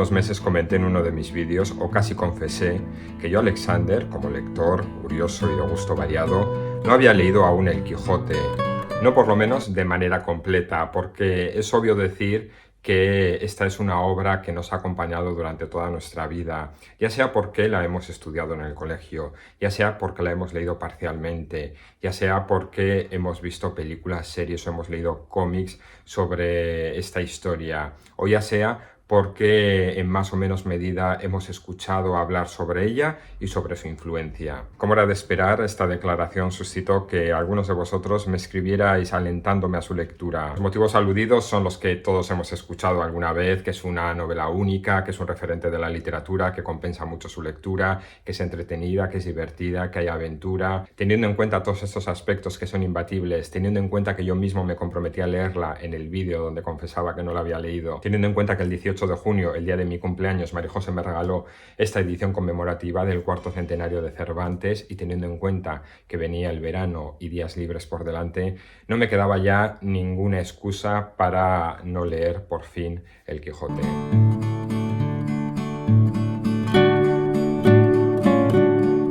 unos meses comenté en uno de mis vídeos, o casi confesé, que yo, Alexander, como lector, curioso y de gusto variado, no había leído aún El Quijote, no por lo menos de manera completa, porque es obvio decir que esta es una obra que nos ha acompañado durante toda nuestra vida, ya sea porque la hemos estudiado en el colegio, ya sea porque la hemos leído parcialmente, ya sea porque hemos visto películas, series o hemos leído cómics sobre esta historia, o ya sea porque en más o menos medida hemos escuchado hablar sobre ella y sobre su influencia. Como era de esperar, esta declaración suscitó que algunos de vosotros me escribierais alentándome a su lectura. Los motivos aludidos son los que todos hemos escuchado alguna vez, que es una novela única, que es un referente de la literatura, que compensa mucho su lectura, que es entretenida, que es divertida, que hay aventura. Teniendo en cuenta todos estos aspectos que son imbatibles, teniendo en cuenta que yo mismo me comprometí a leerla en el vídeo donde confesaba que no la había leído, teniendo en cuenta que el 18 de junio, el día de mi cumpleaños, María José me regaló esta edición conmemorativa del cuarto centenario de Cervantes, y teniendo en cuenta que venía el verano y días libres por delante, no me quedaba ya ninguna excusa para no leer por fin El Quijote.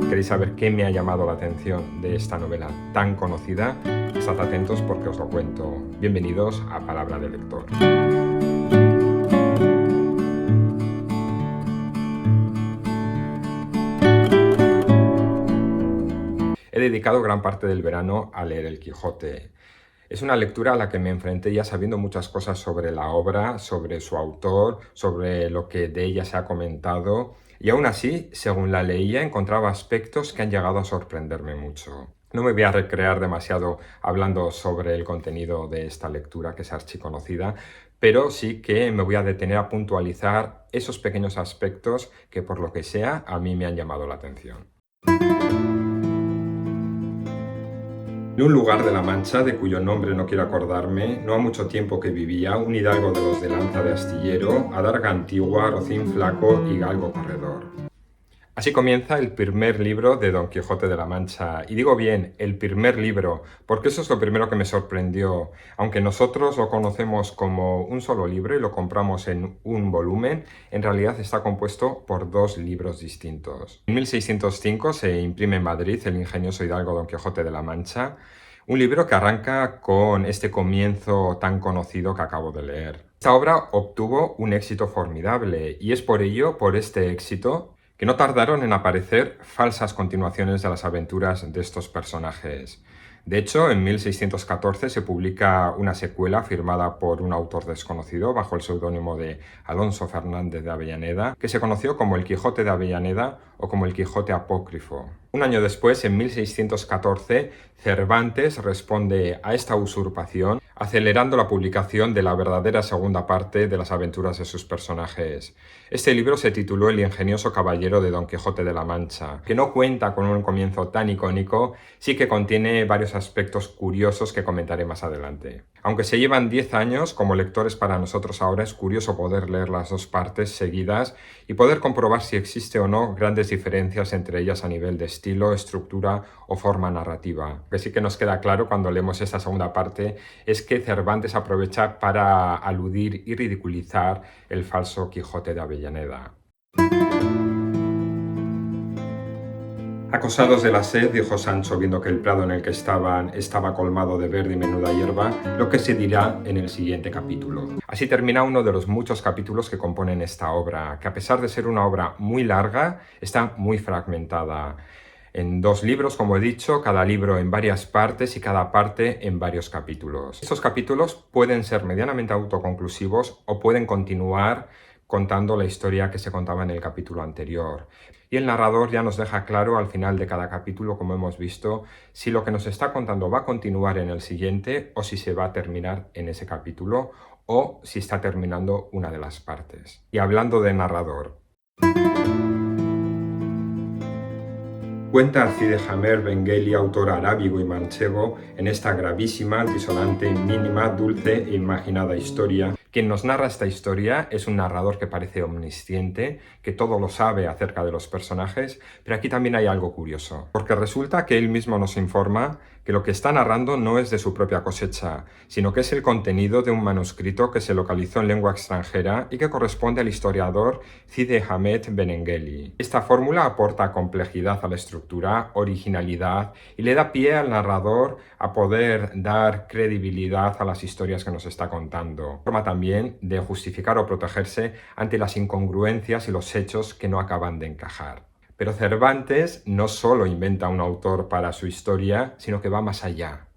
¿Queréis saber qué me ha llamado la atención de esta novela tan conocida? Estad atentos porque os lo cuento. Bienvenidos a Palabra de Lector. He dedicado gran parte del verano a leer El Quijote. Es una lectura a la que me enfrenté ya sabiendo muchas cosas sobre la obra, sobre su autor, sobre lo que de ella se ha comentado, y aún así, según la leía, encontraba aspectos que han llegado a sorprenderme mucho. No me voy a recrear demasiado hablando sobre el contenido de esta lectura, que es archiconocida, pero sí que me voy a detener a puntualizar esos pequeños aspectos que, por lo que sea, a mí me han llamado la atención. En un lugar de la Mancha, de cuyo nombre no quiero acordarme, no ha mucho tiempo que vivía un hidalgo de los de lanza de astillero, adarga antigua, rocín flaco y galgo corredor. Así comienza el primer libro de Don Quijote de la Mancha. Y digo bien, el primer libro, porque eso es lo primero que me sorprendió. Aunque nosotros lo conocemos como un solo libro y lo compramos en un volumen, en realidad está compuesto por dos libros distintos. En 1605 se imprime en Madrid El ingenioso hidalgo Don Quijote de la Mancha, un libro que arranca con este comienzo tan conocido que acabo de leer. Esta obra obtuvo un éxito formidable y es por ello, por este éxito, que no tardaron en aparecer falsas continuaciones de las aventuras de estos personajes. De hecho, en 1614 se publica una secuela firmada por un autor desconocido bajo el seudónimo de Alonso Fernández de Avellaneda, que se conoció como El Quijote de Avellaneda o como El Quijote Apócrifo. Un año después, en 1614, Cervantes responde a esta usurpación acelerando la publicación de la verdadera segunda parte de las aventuras de sus personajes. Este libro se tituló El ingenioso caballero de Don Quijote de la Mancha, que no cuenta con un comienzo tan icónico, sí que contiene varios aspectos curiosos que comentaré más adelante. Aunque se llevan 10 años, como lectores para nosotros ahora es curioso poder leer las dos partes seguidas y poder comprobar si existe o no grandes diferencias entre ellas a nivel de estilo, estructura o forma narrativa. Lo que sí que nos queda claro cuando leemos esta segunda parte es que Cervantes aprovecha para aludir y ridiculizar el falso Quijote de Avellaneda. Acosados de la sed, dijo Sancho, viendo que el prado en el que estaban estaba colmado de verde y menuda hierba, lo que se dirá en el siguiente capítulo. Así termina uno de los muchos capítulos que componen esta obra, que a pesar de ser una obra muy larga, está muy fragmentada. En dos libros, como he dicho, cada libro en varias partes y cada parte en varios capítulos. Estos capítulos pueden ser medianamente autoconclusivos o pueden continuar contando la historia que se contaba en el capítulo anterior. Y el narrador ya nos deja claro al final de cada capítulo, como hemos visto, si lo que nos está contando va a continuar en el siguiente o si se va a terminar en ese capítulo o si está terminando una de las partes. Y hablando de narrador, cuenta Cide Hamel Bengueli, autor arábigo y manchego, en esta gravísima, disonante, mínima, dulce e imaginada historia Quien nos narra esta historia es un narrador que parece omnisciente, que todo lo sabe acerca de los personajes, pero aquí también hay algo curioso, porque resulta que él mismo nos informa que lo que está narrando no es de su propia cosecha, sino que es el contenido de un manuscrito que se localizó en lengua extranjera y que corresponde al historiador Zide Hamed Benengeli. Esta fórmula aporta complejidad a la estructura, originalidad y le da pie al narrador a poder dar credibilidad a las historias que nos está contando. Forma también de justificar o protegerse ante las incongruencias y los hechos que no acaban de encajar. Pero Cervantes no solo inventa un autor para su historia, sino que va más allá.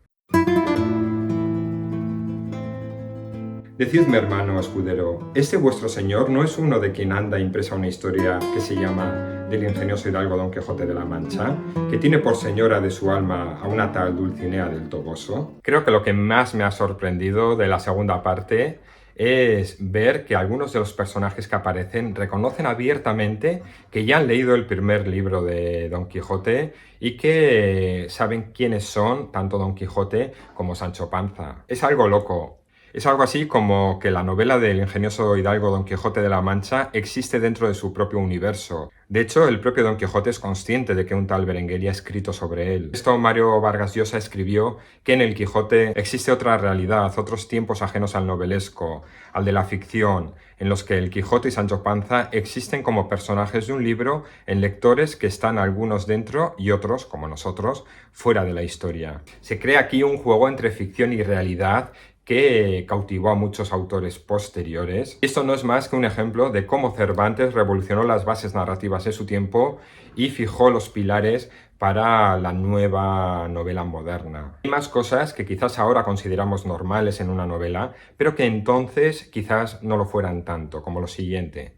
Decidme, hermano escudero, ¿este vuestro señor no es uno de quien anda impresa una historia que se llama del ingenioso hidalgo Don Quijote de la Mancha, que tiene por señora de su alma a una tal Dulcinea del Toboso? Creo que lo que más me ha sorprendido de la segunda parte es ver que algunos de los personajes que aparecen reconocen abiertamente que ya han leído el primer libro de Don Quijote y que saben quiénes son tanto Don Quijote como Sancho Panza. Es algo loco. Es algo así como que la novela del ingenioso hidalgo Don Quijote de la Mancha existe dentro de su propio universo. De hecho, el propio Don Quijote es consciente de que un tal Berengueli ha escrito sobre él. Esto Mario Vargas Llosa escribió que en el Quijote existe otra realidad, otros tiempos ajenos al novelesco, al de la ficción, en los que el Quijote y Sancho Panza existen como personajes de un libro en lectores que están algunos dentro y otros, como nosotros, fuera de la historia. Se crea aquí un juego entre ficción y realidad que cautivó a muchos autores posteriores. Esto no es más que un ejemplo de cómo Cervantes revolucionó las bases narrativas de su tiempo y fijó los pilares para la nueva novela moderna. Hay más cosas que quizás ahora consideramos normales en una novela, pero que entonces quizás no lo fueran tanto, como lo siguiente.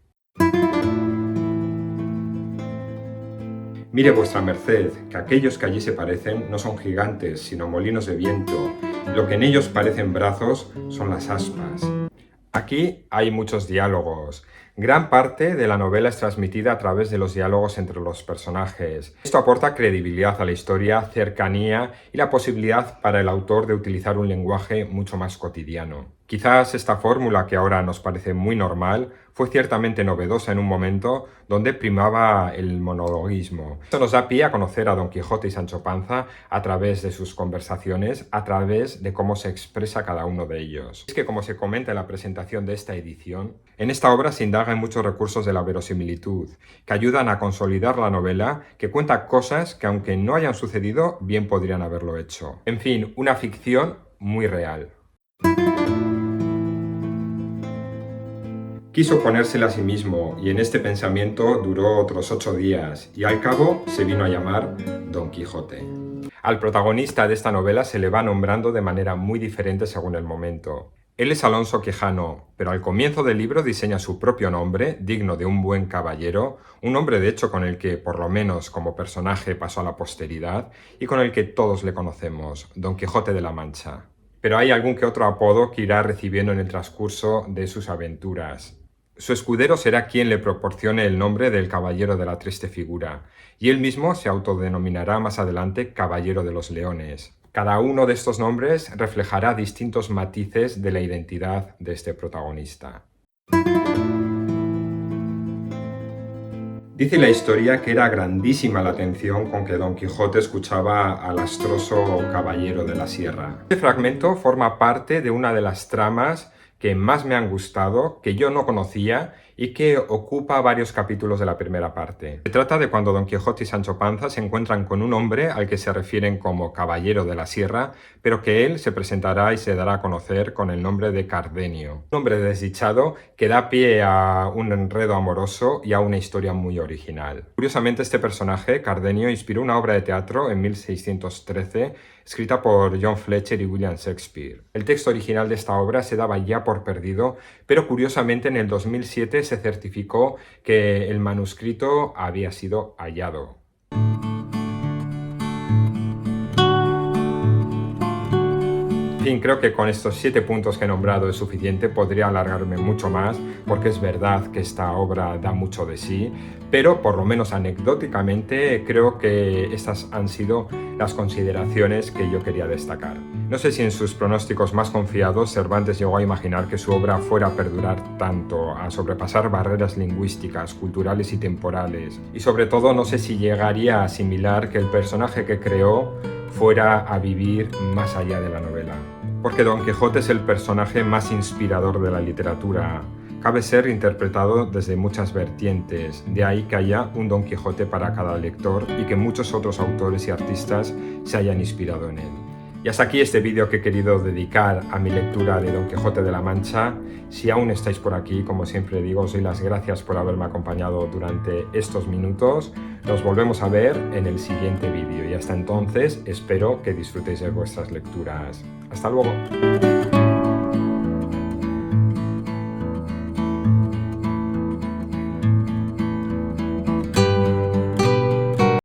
Mire vuestra merced, que aquellos que allí se parecen no son gigantes, sino molinos de viento. Lo que en ellos parecen brazos son las aspas. Aquí hay muchos diálogos. Gran parte de la novela es transmitida a través de los diálogos entre los personajes. Esto aporta credibilidad a la historia, cercanía y la posibilidad para el autor de utilizar un lenguaje mucho más cotidiano. Quizás esta fórmula, que ahora nos parece muy normal, fue ciertamente novedosa en un momento donde primaba el monologuismo. Esto nos da pie a conocer a Don Quijote y Sancho Panza a través de sus conversaciones, a través de cómo se expresa cada uno de ellos. Es que, como se comenta en la presentación de esta edición, en esta obra se indaga en muchos recursos de la verosimilitud, que ayudan a consolidar la novela, que cuenta cosas que, aunque no hayan sucedido, bien podrían haberlo hecho. En fin, una ficción muy real. Quiso ponérsela a sí mismo y en este pensamiento duró otros 8 días y al cabo se vino a llamar Don Quijote. Al protagonista de esta novela se le va nombrando de manera muy diferente según el momento. Él es Alonso Quijano, pero al comienzo del libro diseña su propio nombre, digno de un buen caballero, un nombre de hecho con el que, por lo menos como personaje, pasó a la posteridad y con el que todos le conocemos, Don Quijote de la Mancha. Pero hay algún que otro apodo que irá recibiendo en el transcurso de sus aventuras. Su escudero será quien le proporcione el nombre del Caballero de la Triste Figura, y él mismo se autodenominará más adelante Caballero de los Leones. Cada uno de estos nombres reflejará distintos matices de la identidad de este protagonista. Dice la historia que era grandísima la atención con que Don Quijote escuchaba al astroso Caballero de la Sierra. Este fragmento forma parte de una de las tramas que más me han gustado, que yo no conocía y que ocupa varios capítulos de la primera parte. Se trata de cuando Don Quijote y Sancho Panza se encuentran con un hombre al que se refieren como Caballero de la Sierra, pero que él se presentará y se dará a conocer con el nombre de Cardenio. Un hombre desdichado que da pie a un enredo amoroso y a una historia muy original. Curiosamente, este personaje, Cardenio, inspiró una obra de teatro en 1613, escrita por John Fletcher y William Shakespeare. El texto original de esta obra se daba ya por perdido, pero curiosamente en el 2007 se certificó que el manuscrito había sido hallado. fin, creo que con estos 7 puntos que he nombrado es suficiente. Podría alargarme mucho más, porque es verdad que esta obra da mucho de sí, pero por lo menos anecdóticamente creo que estas han sido las consideraciones que yo quería destacar. No sé si en sus pronósticos más confiados Cervantes llegó a imaginar que su obra fuera a perdurar tanto, a sobrepasar barreras lingüísticas, culturales y temporales, y sobre todo no sé si llegaría a asimilar que el personaje que creó fuera a vivir más allá de la novela. Porque Don Quijote es el personaje más inspirador de la literatura. Cabe ser interpretado desde muchas vertientes, de ahí que haya un Don Quijote para cada lector y que muchos otros autores y artistas se hayan inspirado en él. Y hasta aquí este vídeo que he querido dedicar a mi lectura de Don Quijote de la Mancha. Si aún estáis por aquí, como siempre digo, os doy las gracias por haberme acompañado durante estos minutos. Nos volvemos a ver en el siguiente vídeo y hasta entonces espero que disfrutéis de vuestras lecturas. ¡Hasta luego!